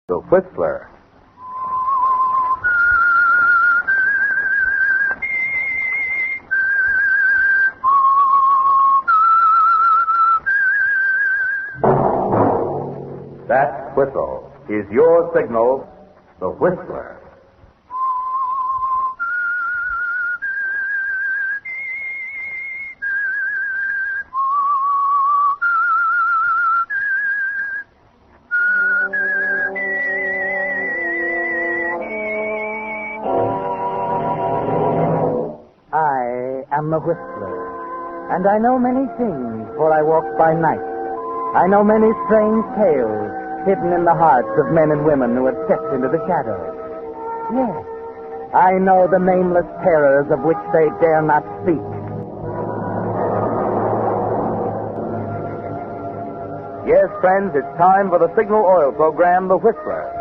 The Whistler. That whistle is your signal, the Whistler. I am the Whistler, and I know many things, for I walk by night. I know many strange tales hidden in the hearts of men and women who have stepped into the shadows. Yes, I know the nameless terrors of which they dare not speak. Yes, friends, it's time for the signal oil program, The Whistler.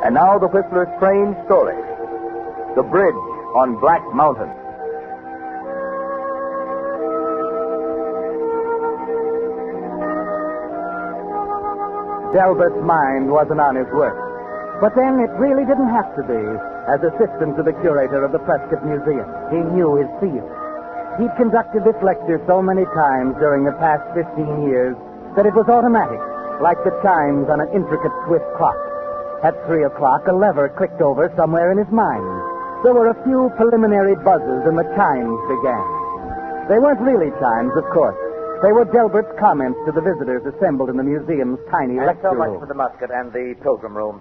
And now the Whistler's strange story, The Bridge on Black Mountain. Delbert's mind wasn't on his work. But then it really didn't have to be. As assistant to the curator of the Prescott Museum, he knew his field. He'd conducted this lecture so many times during the past 15 years that it was automatic, like the chimes on an intricate Swiss clock. At 3 o'clock, a lever clicked over somewhere in his mind. There were a few preliminary buzzes and the chimes began. They weren't really chimes, of course. They were Delbert's comments to the visitors assembled in the museum's tiny lecture so much room. for the musket and the pilgrim room.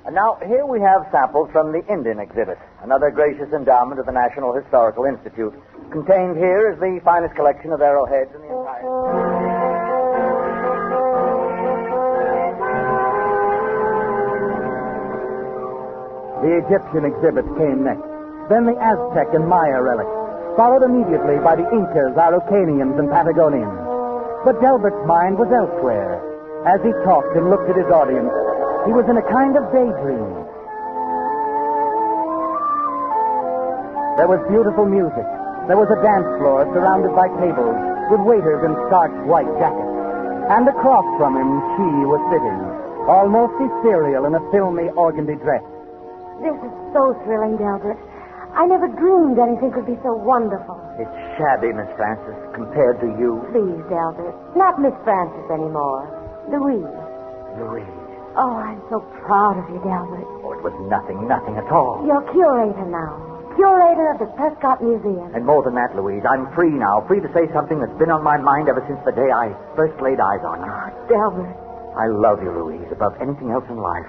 And now, here we have samples from the Indian exhibit, another gracious endowment of the National Historical Institute. Contained here is the finest collection of arrowheads in the entire... The Egyptian exhibit came next. Then the Aztec and Maya relics, followed immediately by the Incas, Araucanians, and Patagonians. But Delbert's mind was elsewhere. As he talked and looked at his audience, he was in a kind of daydream. There was beautiful music. There was a dance floor surrounded by tables with waiters in starched white jackets. And across from him, she was sitting, almost ethereal in a filmy organdy dress. This is so thrilling, Delbert. I never dreamed anything could be so wonderful. It's shabby, Miss Francis, compared to you. Please, Delbert. Not Miss Francis anymore. Louise. Louise. Oh, I'm so proud of you, Delbert. Oh, it was nothing at all. You're curator now. Curator of the Prescott Museum. And more than that, Louise, I'm free now. Free to say something that's been on my mind ever since the day I first laid eyes on you. Oh, Delbert. I love you, Louise, above anything else in life.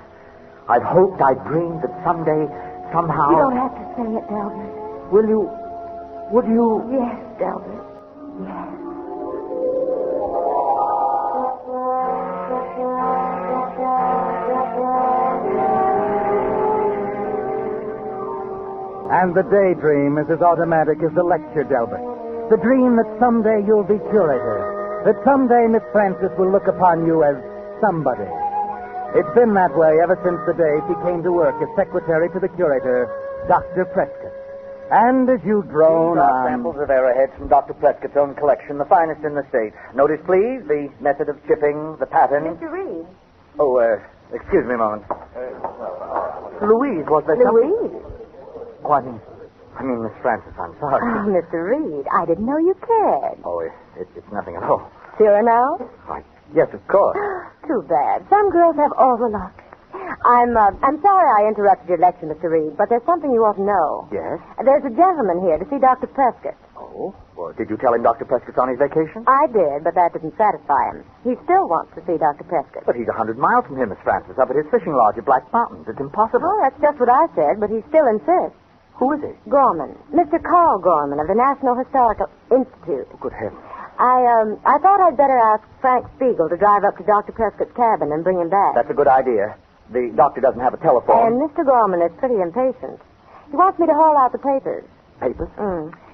I've hoped, I've dreamed that someday, somehow... You don't have to say it, Delbert. Would you... Yes, Delbert. Yes. And the daydream is as automatic as the lecture, Delbert. The dream that someday you'll be curator. That someday Miss Francis will look upon you as somebody. It's been that way ever since the day she came to work as secretary to the curator, Dr. Prescott. And as you drone on... Samples of arrowheads from Dr. Prescott's own collection, the finest in the state. Notice, please, the method of chipping, the pattern. Mr. Reed. Oh, excuse me a moment. Louise, was there something... Louise? Oh, I mean, Miss Francis, I'm sorry. Oh, Mr. Reed, I didn't know you cared. Oh, it's nothing at all. Sure now? Yes, of course. Too bad. Some girls have all the luck. I'm sorry I interrupted your lecture, Mr. Reed, but there's something you ought to know. Yes? There's a gentleman here to see Dr. Prescott. Oh? Well, did you tell him Dr. Prescott's on his vacation? I did, but that didn't satisfy him. He still wants to see Dr. Prescott. But he's 100 miles from here, Miss Francis, up at his fishing lodge at Black Mountains. It's impossible. Oh, that's just what I said, but he still insists. Who is he? Gorman. Mr. Carl Gorman of the National Historical Institute. Oh, good heavens. I thought I'd better ask Frank Spiegel to drive up to Dr. Prescott's cabin and bring him back. That's a good idea. The doctor doesn't have a telephone. And Mr. Gorman is pretty impatient. He wants me to haul out the papers. Papers?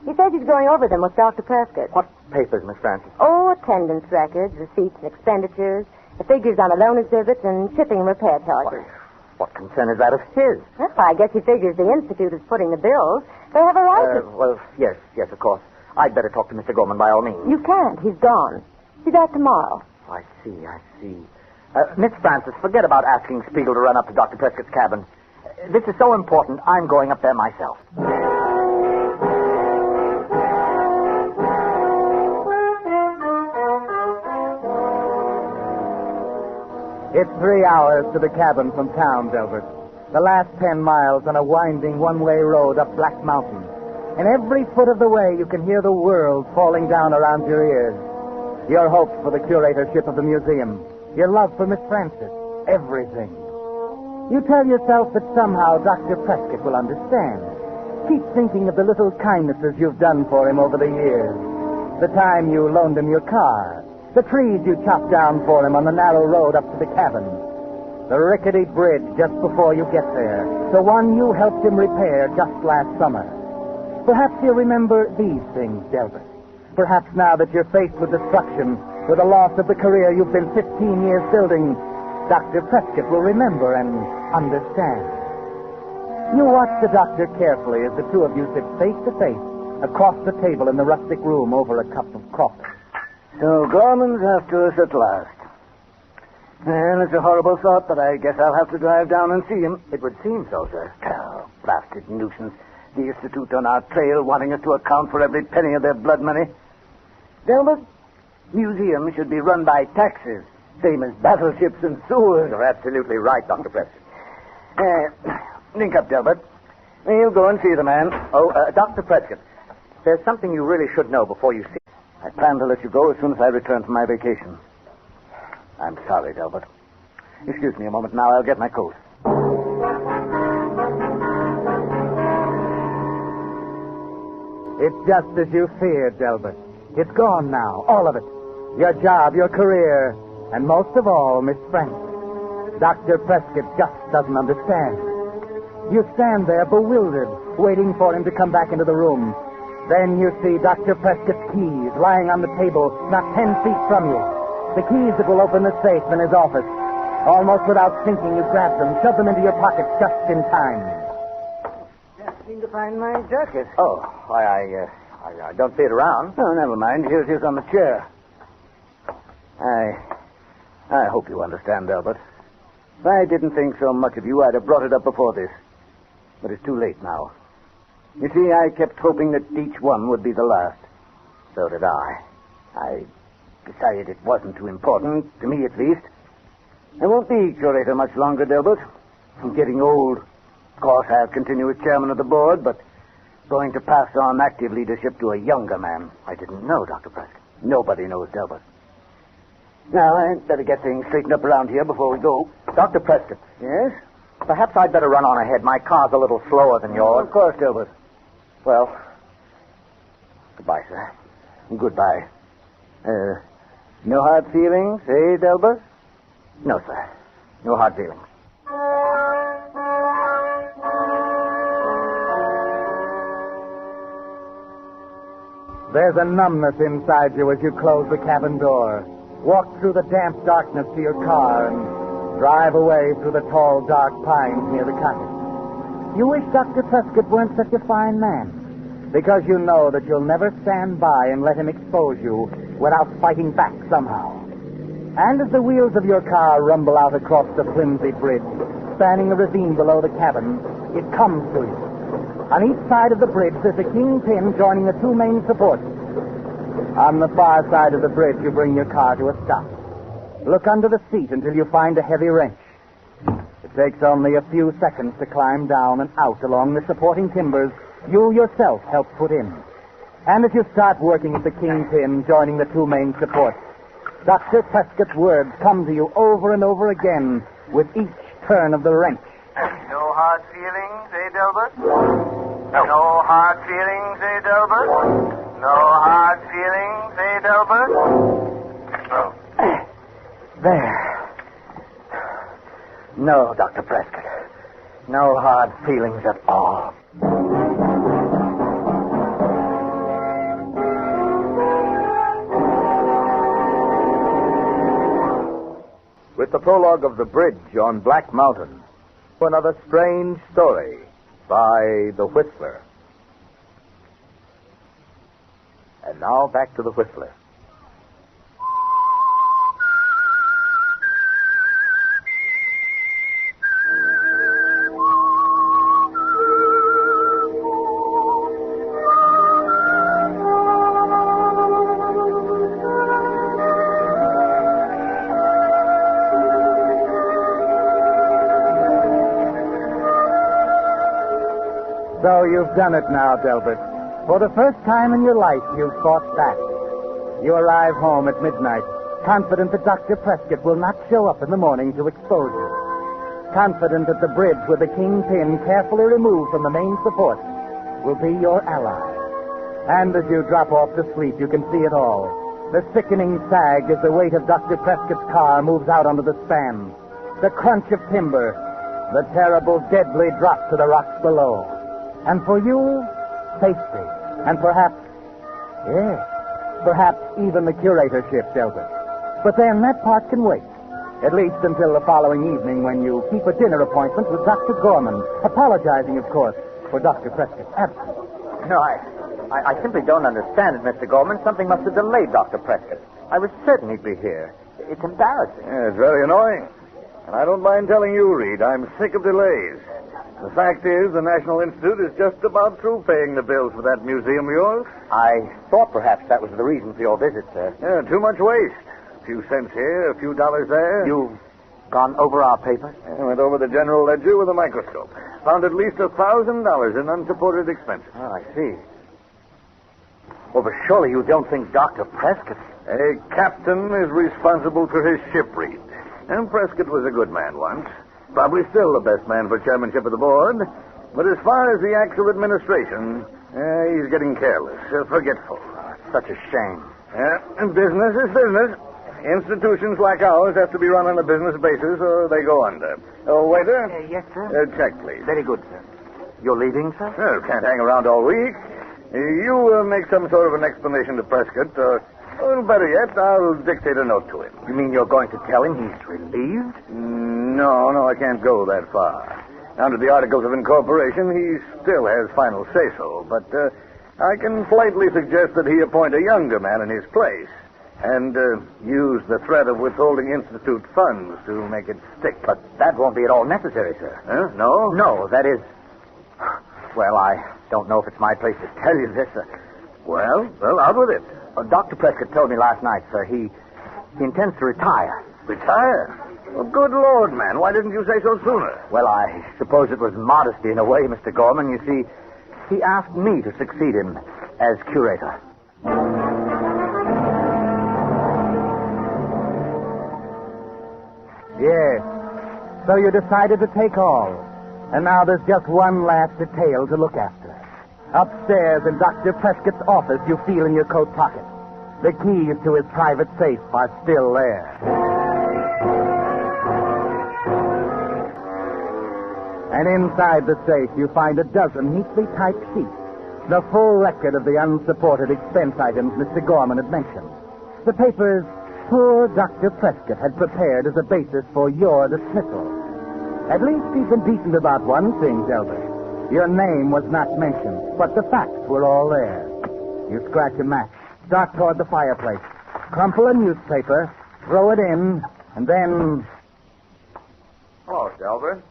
He says he's going over them with Dr. Prescott. What papers, Miss Francis? Oh, attendance records, receipts and expenditures, the figures on the loan exhibits, and shipping and repair charges. What concern is that of his? Well, I guess he figures the Institute is footing the bills. They have a right to... Well, yes, of course. I'd better talk to Mr. Gorman by all means. You can't. He's gone. Be back tomorrow. I see. Miss Francis, forget about asking Spiegel to run up to Dr. Prescott's cabin. This is so important, I'm going up there myself. It's 3 hours to the cabin from town, Delbert. The last 10 miles on a winding one-way road up Black Mountain. And every foot of the way you can hear the world falling down around your ears. Your hopes for the curatorship of the museum. Your love for Miss Francis. Everything. You tell yourself that somehow Dr. Prescott will understand. Keep thinking of the little kindnesses you've done for him over the years. The time you loaned him your car. The trees you chopped down for him on the narrow road up to the cabin. The rickety bridge just before you get there. The one you helped him repair just last summer. Perhaps you'll remember these things, Delbert. Perhaps now that you're faced with destruction, with the loss of the career you've been 15 years building, Dr. Prescott will remember and understand. You watch the doctor carefully as the two of you sit face to face across the table in the rustic room over a cup of coffee. So Gorman's after us at last. Well, it's a horrible thought, but I guess I'll have to drive down and see him. It would seem so, sir. Oh, blasted nuisance. The Institute on our trail wanting us to account for every penny of their blood money. Delbert, museums should be run by taxes, same as battleships and sewers. You're absolutely right, Dr. Prescott. Link up, Delbert. We'll go and see the man. Oh, Dr. Prescott, there's something you really should know before you see. I plan to let you go as soon as I return from my vacation. I'm sorry, Delbert. Excuse me a moment now. I'll get my coat. It's just as you feared, Delbert. It's gone now, all of it. Your job, your career, and most of all, Miss Francis. Dr. Prescott just doesn't understand. You stand there bewildered, waiting for him to come back into the room. Then you see Dr. Prescott's keys lying on the table not 10 feet from you. The keys that will open the safe in his office. Almost without thinking, you grab them, shove them into your pockets just in time. Just seem to find my jacket. Oh, I don't see it around. Oh, never mind. Here it is on the chair. I hope you understand, Delbert. If I didn't think so much of you, I'd have brought it up before this. But it's too late now. You see, I kept hoping that each one would be the last. So did I. I decided it wasn't too important, to me at least. I won't be curator much longer, Delbert. I'm getting old. Of course, I'll continue as chairman of the board, but going to pass on active leadership to a younger man. I didn't know, Dr. Prescott. Nobody knows, Delbert. Now, I'd better get things straightened up around here before we go. Dr. Prescott. Yes? Perhaps I'd better run on ahead. My car's a little slower than yours. Of course, Delbert. Well, goodbye, sir. Goodbye. No hard feelings, eh, Delbert? No, sir. No hard feelings. There's a numbness inside you as you close the cabin door, walk through the damp darkness to your car, and drive away through the tall, dark pines near the cottage. You wish Dr. Prescott weren't such a fine man, because you know that you'll never stand by and let him expose you without fighting back somehow. And as the wheels of your car rumble out across the flimsy bridge, spanning the ravine below the cabin, it comes to you. On each side of the bridge, there's a kingpin joining the two main supports. On the far side of the bridge, you bring your car to a stop. Look under the seat until you find a heavy wrench. It takes only a few seconds to climb down and out along the supporting timbers you yourself helped put in. And as you start working at the kingpin joining the two main supports, Dr. Prescott's words come to you over and over again with each turn of the wrench. No hard feelings, eh, Delbert? No hard feelings, eh, Delbert? No hard feelings, eh, Delbert? Oh. There. No, Dr. Prescott. No hard feelings at all. With the prologue of The Bridge on Black Mountain, another strange story by The Whistler. And now back to The Whistler. So you've done it now, Delbert. For the first time in your life, you've fought back. You arrive home at midnight, confident that Dr. Prescott will not show up in the morning to expose you. Confident that the bridge with the kingpin carefully removed from the main support will be your ally. And as you drop off to sleep, you can see it all. The sickening sag as the weight of Dr. Prescott's car moves out onto the span. The crunch of timber. The terrible, deadly drop to the rocks below. And for you, safety. And perhaps even the curatorship, Delbert. But then that part can wait. At least until the following evening when you keep a dinner appointment with Dr. Gorman, apologizing, of course, for Dr. Prescott's absence. No, I simply don't understand it, Mr. Gorman. Something must have delayed Dr. Prescott. I was certain he'd be here. It's embarrassing. Yeah, it's very annoying. And I don't mind telling you, Reed, I'm sick of delays. The fact is, the National Institute is just about through paying the bills for that museum of yours. I thought perhaps that was the reason for your visit, sir. Yeah, too much waste. A few cents here, a few dollars there. You've gone over our papers? I went over the general ledger with a microscope. Found at least $1,000 in unsupported expenses. Oh, I see. Well, but surely you don't think Dr. Prescott... A captain is responsible for his ship, Reed. And Prescott was a good man once. Probably still the best man for chairmanship of the board. But as far as the actual administration, he's getting careless, forgetful. Oh, such a shame. And business is business. Institutions like ours have to be run on a business basis or they go under. Oh, waiter? Yes, sir? Check, please. Very good, sir. You're leaving, sir? Can't hang around all week. You make some sort of an explanation to Prescott, or better yet, I'll dictate a note to him. You mean you're going to tell him he's relieved? No, I can't go that far. Under the Articles of Incorporation, he still has final say-so, but I can politely suggest that he appoint a younger man in his place and use the threat of withholding Institute funds to make it stick. But that won't be at all necessary, sir. No? No, that is... Well, I don't know if it's my place to tell you this. Well, out with it. Dr. Prescott told me last night, sir, he intends to retire. Retire? Well, good Lord, man. Why didn't you say so sooner? Well, I suppose it was modesty in a way, Mr. Gorman. You see, he asked me to succeed him as curator. Yes. So you decided to take all. And now there's just one last detail to look after. Upstairs in Dr. Prescott's office, you feel in your coat pocket. The keys to his private safe are still there. And inside the safe, you find a dozen neatly typed sheets. The full record of the unsupported expense items Mr. Gorman had mentioned. The papers poor Dr. Prescott had prepared as a basis for your dismissal. At least he's been decent about one thing, Delbert. Your name was not mentioned, but the facts were all there. You scratch a match, start toward the fireplace, crumple a newspaper, throw it in, and then... Hello, Delbert.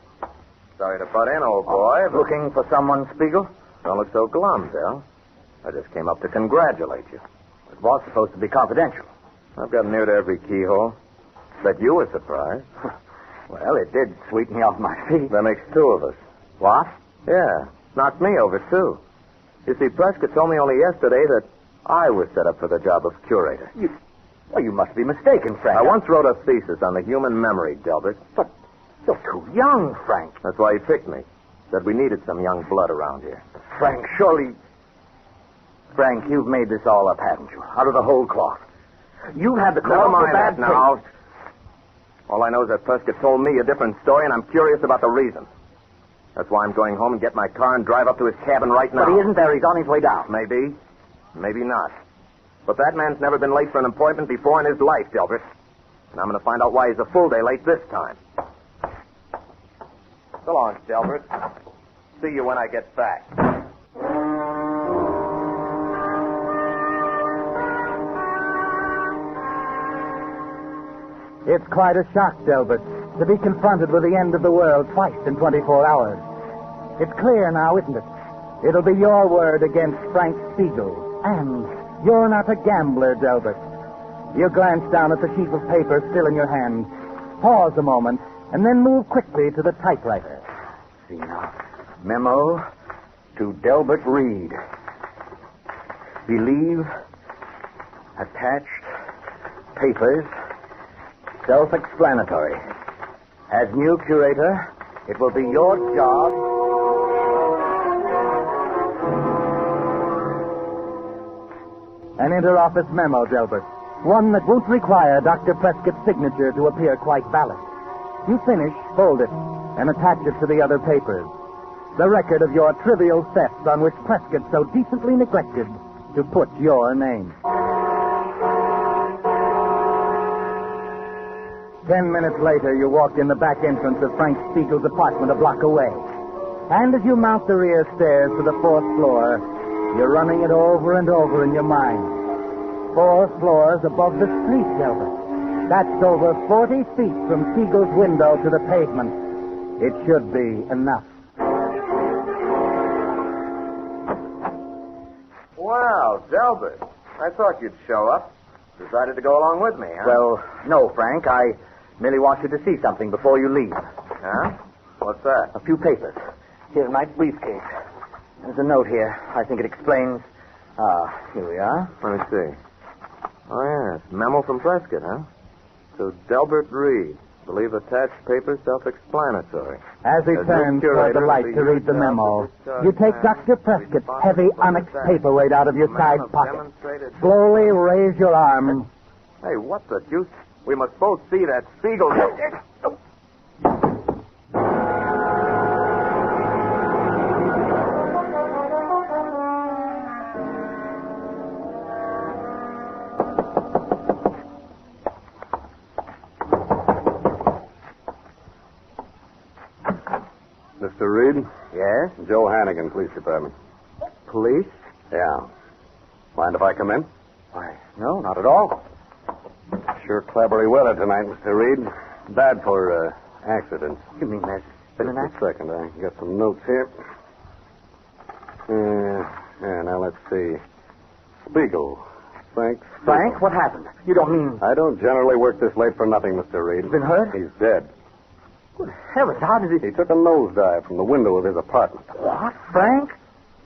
Sorry to butt in, old boy. Looking for someone, Spiegel? Don't look so glum, Del. I just came up to congratulate you. It was supposed to be confidential. I've got near to every keyhole. Bet you were surprised. Well, it did sweep me off my feet. That makes two of us. What? Yeah, knocked me over, too. You see, Prescott told me only yesterday that I was set up for the job of curator. You must be mistaken, Frank. I once wrote a thesis on the human memory, Delbert. But you're too young, Frank. That's why he picked me. Said we needed some young blood around here. Frank, surely... Frank, you've made this all up, haven't you? Out of the whole cloth. You had the Never call for mind bad that now. taste. All I know is that Prescott told me a different story, and I'm curious about the reason. That's why I'm going home and get my car and drive up to his cabin right now. But he isn't there. He's on his way down. Maybe. Maybe not. But that man's never been late for an appointment before in his life, Delbert. And I'm going to find out why he's a full day late this time. So long, Delbert. See you when I get back. It's quite a shock, Delbert, to be confronted with the end of the world twice in 24 hours. It's clear now, isn't it? It'll be your word against Frank Spiegel. And you're not a gambler, Delbert. You glance down at the sheet of paper still in your hand, pause a moment, and then move quickly to the typewriter. See now. Memo, to Delbert Reed. Believe, attached, papers, self-explanatory. As new curator, it will be your job. An inter-office memo, Delbert. One that won't require Dr. Prescott's signature to appear quite valid. You finish, fold it, and attach it to the other papers. The record of your trivial thefts on which Prescott so decently neglected to put your name. 10 minutes later, you walk in the back entrance of Frank Spiegel's apartment a block away. And as you mount the rear stairs to the 4th floor, you're running it over and over in your mind. 4 floors above the street, Delbert. That's over 40 feet from Spiegel's window to the pavement. It should be enough. Wow, Delbert. I thought you'd show up. Decided to go along with me, huh? Well, no, Frank. I merely want you to see something before you leave. Huh? What's that? A few papers. Here's my briefcase. There's a note here. I think it explains. Here we are. Let me see. Oh, yes. Memo from Prescott, huh? To Delbert Reed. Believe attached paper self-explanatory. As he turns toward the light to read the memo, you take Dr. Prescott's heavy onyx paperweight out of your side pocket. Slowly raise your arm. Hey, what the deuce? We must both see that Spiegel. Mr. Reed? Yes? Joe Hannigan, Police Department. Police? Yeah. Mind if I come in? Why, no, not at all. Sure cleverly weather tonight, Mr. Reed. Bad for accidents. You mean there's been an Just accident? a second. I got some notes here. Yeah, now let's see. Spiegel. Frank Spiegel. Frank, what happened? You don't mean... I don't generally work this late for nothing, Mr. Reed. Been hurt? He's dead. Good heavens, how did he... He took a nosedive from the window of his apartment. What, Frank?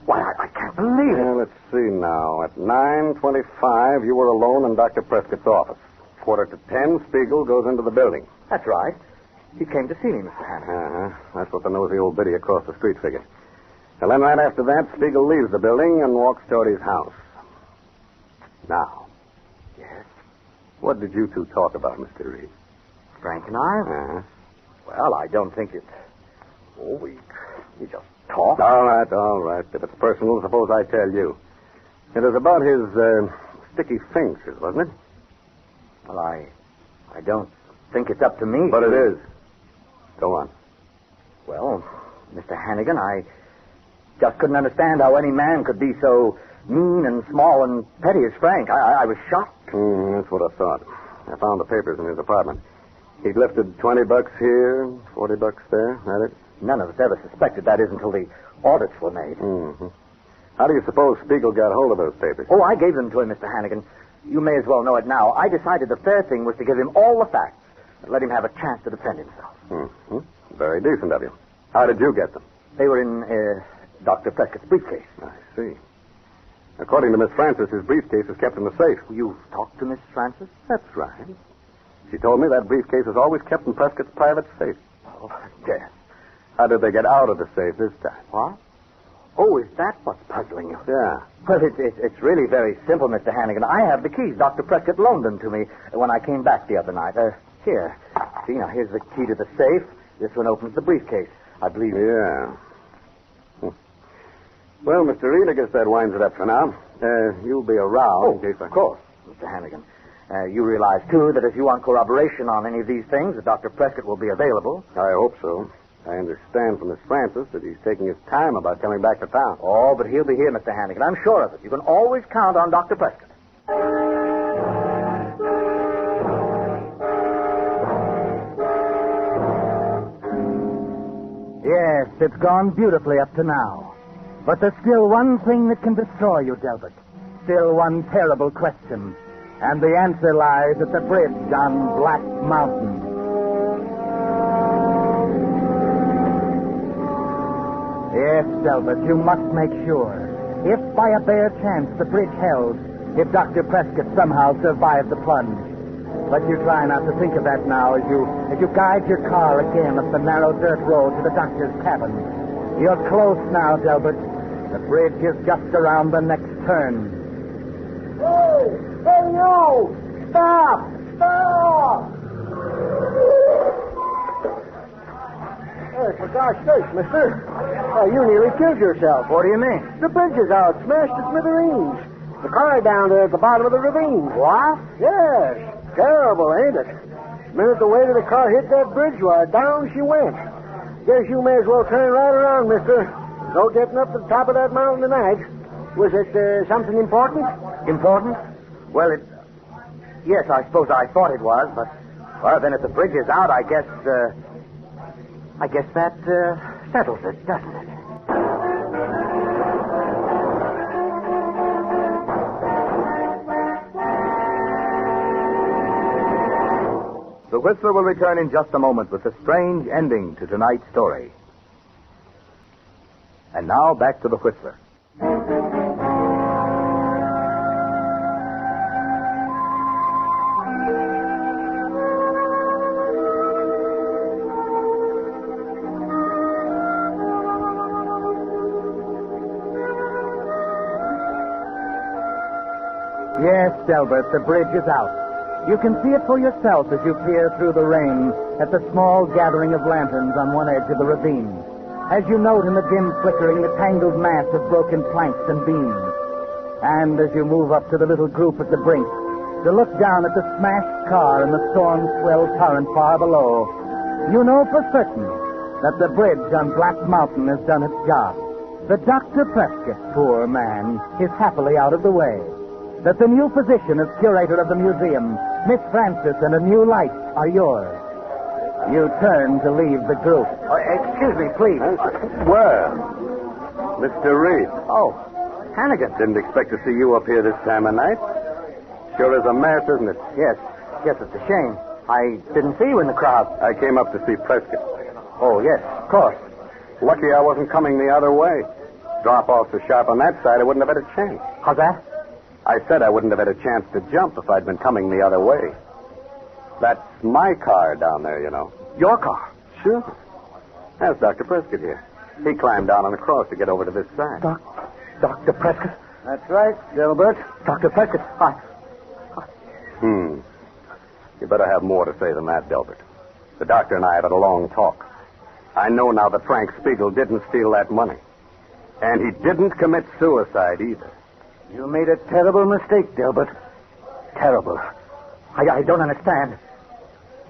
Why, I can't believe it. Let's see now. At 9:25, you were alone in Dr. Prescott's office. 9:45, Spiegel goes into the building. That's right. He came to see me, Mr. Hannigan. That's what the nosy old biddy across the street figured. And then right after that, Spiegel leaves the building and walks toward his house. Now. Yes? What did you two talk about, Mr. Reed? Frank and I? Uh-huh. Well, I don't think it's... Oh, we just talked. All right. If it's personal, suppose I tell you. It was about his sticky fingers, wasn't it? Well, I don't think it's up to me. But it is. Go on. Well, Mr. Hannigan, I just couldn't understand how any man could be so mean and small and petty as Frank. I was shocked. That's what I thought. I found the papers in his apartment. He'd lifted $20 here, $40 there. That it? None of us ever suspected that is until the audits were made. Mm-hmm. How do you suppose Spiegel got hold of those papers? Oh, I gave them to him, Mr. Hannigan. You may as well know it now. I decided the fair thing was to give him all the facts and let him have a chance to defend himself. Mm-hmm. Very decent of you. How did you get them? They were in Dr. Prescott's briefcase. I see. According to Miss Francis, his briefcase is kept in the safe. You've talked to Miss Francis? That's right. She told me that briefcase is always kept in Prescott's private safe. Oh, yes. How did they get out of the safe this time? What? Oh, is that what's puzzling you? Yeah. Well, it's really very simple, Mr. Hannigan. I have the keys. Dr. Prescott loaned them to me when I came back the other night. Here. See, now, here's the key to the safe. This one opens the briefcase, I believe. Yeah. Well, Mr. Reed, I guess that winds it up for now. You'll be around in case Of course, Mr. Hannigan. You realize, too, that if you want corroboration on any of these things, that Dr. Prescott will be available. I hope so. I understand from Miss Francis that he's taking his time about coming back to town. Oh, but he'll be here, Mr. Hannigan. I'm sure of it. You can always count on Dr. Prescott. Yes, it's gone beautifully up to now. But there's still one thing that can destroy you, Delbert. Still one terrible question. And the answer lies at the bridge on Black Mountain. Yes, Delbert, you must make sure. If by a bare chance the bridge held, if Dr. Prescott somehow survived the plunge. But you try not to think of that now as you guide your car again up the narrow dirt road to the doctor's cabin. You're close now, Delbert. The bridge is just around the next turn. Hey, you! Stop! Hey, for gosh sakes, mister. You nearly killed yourself. What do you mean? The bridge is out, smashed to smithereens. The car down there at the bottom of the ravine. What? Yes. Terrible, ain't it? The minute the weight of the car hit that bridge, why, down she went. Guess you may as well turn right around, mister. No getting up to the top of that mountain tonight. Was it something important? Important? Well, yes, I suppose I thought it was, but, well, then if the bridge is out, I guess that settles it, doesn't it? The Whistler will return in just a moment with the strange ending to tonight's story. And now, back to the Whistler. Yes, Delbert, the bridge is out. You can see it for yourself as you peer through the rain at the small gathering of lanterns on one edge of the ravine. As you note in the dim flickering the tangled mass of broken planks and beams. And as you move up to the little group at the brink, to look down at the smashed car and the storm-swelled torrent far below, you know for certain that the bridge on Black Mountain has done its job. That Dr. Prescott, poor man, is happily out of the way. That the new position as curator of the museum, Miss Francis, and a new life are yours. You turn to leave the group. Excuse me, please. Well, Mr. Reed. Oh, Hannigan. Didn't expect to see you up here this time of night. Sure is a mess, isn't it? Yes, it's a shame. I didn't see you in the crowd. I came up to see Prescott. Oh, yes, of course. Lucky I wasn't coming the other way. Drop off so sharp on that side, I wouldn't have had a chance. How's that? I said I wouldn't have had a chance to jump if I'd been coming the other way. That's my car down there, you know. Your car? Sure. That's Dr. Prescott here. He climbed down on the cross to get over to this side. Dr. Prescott? That's right, Delbert. Dr. Prescott, You better have more to say than that, Delbert. The doctor and I have had a long talk. I know now that Frank Spiegel didn't steal that money. And he didn't commit suicide either. You made a terrible mistake, Delbert. Terrible. I don't understand.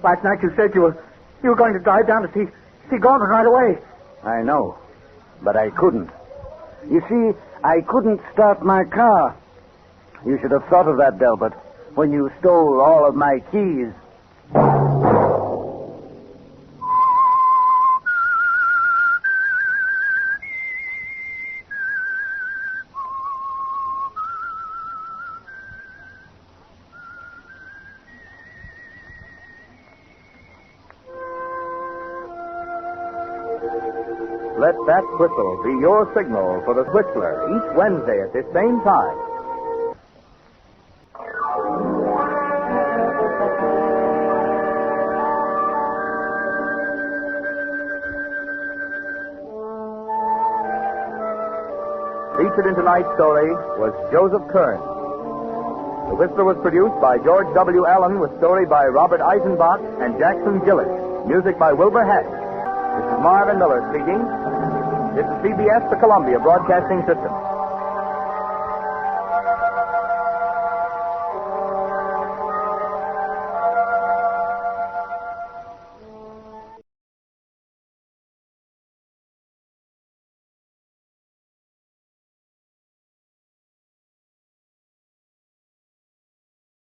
Last night you said you were going to drive down to see Gorman right away. I know, but I couldn't. You see, I couldn't start my car. You should have thought of that, Delbert, when you stole all of my keys. Let that whistle be your signal for the Whistler each Wednesday at this same time. Featured in tonight's story was Joseph Kern. The Whistler was produced by George W. Allen with story by Robert Eisenbach and Jackson Gillis. Music by Wilbur Hatch. This is Marvin Miller speaking. This is CBS, the Columbia Broadcasting System.